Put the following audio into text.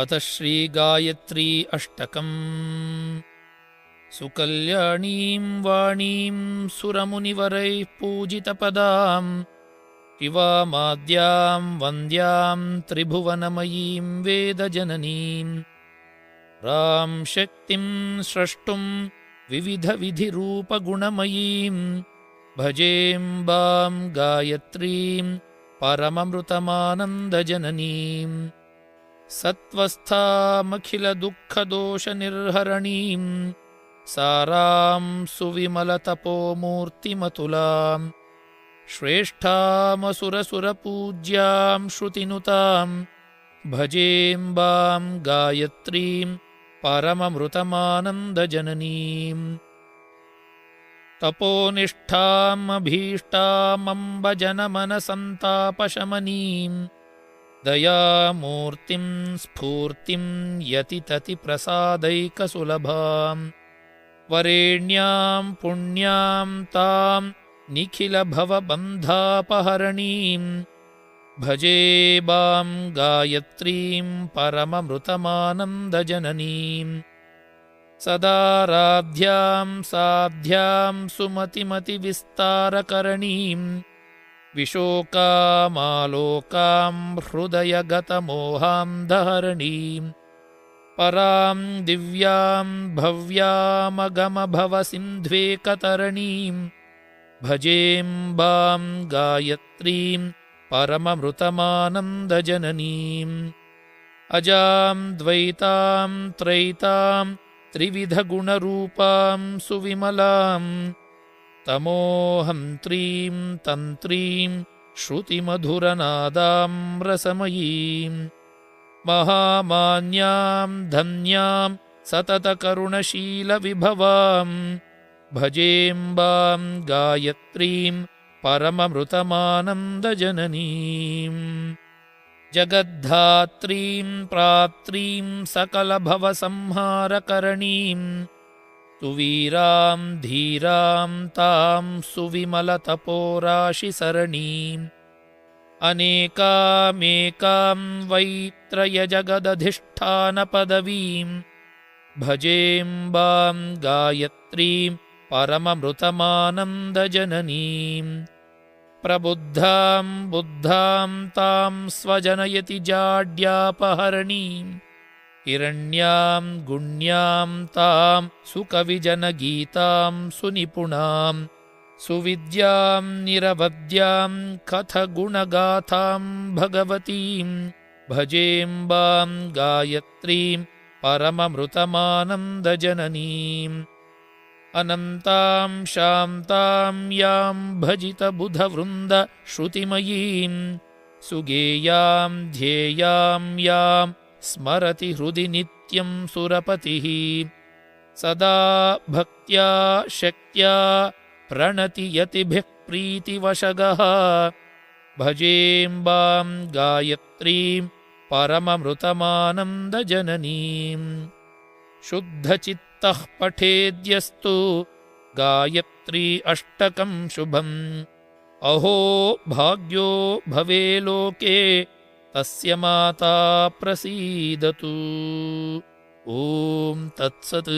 अथ श्रीगायत्री अष्टकम्। सुकल्याणीं वाणीं सुरमुनिवरैः पूजितपदां शिवामाद्यां वन्द्यां त्रिभुवनमयीं वेदजननीं रां शक्तिं स्रष्टुं विविधविधिरूपगुणमयीं भजेऽम्बां गायत्रीं परममृतमानन्दजननीम् सत्त्वस्थामखिलदुःखदोषनिर्हरणीं सारां सुविमलतपोमूर्तिमतुलां श्रेष्ठामसुरसुरपूज्यां श्रुतिनुतां भजेऽम्बां गायत्रीं परममृतमानन्दजननीम् तपोनिष्ठामभीष्टामम्बजनमनसन्तापशमनीं दयामूर्तिं स्फूर्तिं यतिततिप्रसादैकसुलभां वरेण्यां पुण्यां तां निखिलभवबन्धापहरणीं भजेऽम्बां गायत्रीं परममृतमानन्दजननीं सदाराध्यां साध्यां सुमतिमतिविस्तारकरणीं विशोकामालोकां हृदयगतमोहां दहरणीं परां दिव्यां भव्यामगमभवसिन्ध्वेकतरणीं भजेऽम्बां गायत्रीं परममृतमानन्दजननीम् अजां द्वैतां त्रैतां त्रिविधगुणरूपां सुविमलां तमोहन्त्रीं तन्त्रीं श्रुतिमधुरनादां रसमयीं महामान्यां धन्यां सततकरुणशीलविभवां भजेऽम्बां गायत्रीं परममृतमानन्दजननीम् जगद्धात्रीं प्रात्रीं सकलभवसंहारकरणीं सुवीरां धीरां तां सुविमलतपोराशिसरणीम् अनेकामेकां वैत्रयजगदधिष्ठानपदवीं भजेऽम्बां गायत्रीं परममृतमानन्दजननीम् प्रबुद्धां बुद्धां तां स्वजनयति जाड्यापहरणीं हिरण्यां गुण्यां तां सुकविजनगीतां सुनिपुणां सुविद्यां निरवद्यां कथगुणगाथां भगवतीं भजेऽम्बां गायत्रीं परममृतमानन्दजननीम् अनन्तां शान्तां यां भजितबुधवृन्द श्रुतिमयीं सुगेयां ध्येयां यां स्मरति हृदि नित्यं सुरपतिः सदा भक्त्या शक्त्या प्रणति यतिभिः प्रीतिवशगः भजेऽम्बां गायत्रीं परममृतमानन्दजननीम् शुद्धचित्तः पठेद्यस्तु गायत्री अष्टकं शुभम् अहो भाग्यो भवे लोके तस्य माता प्रसीदतु। ॐ तत्सत्।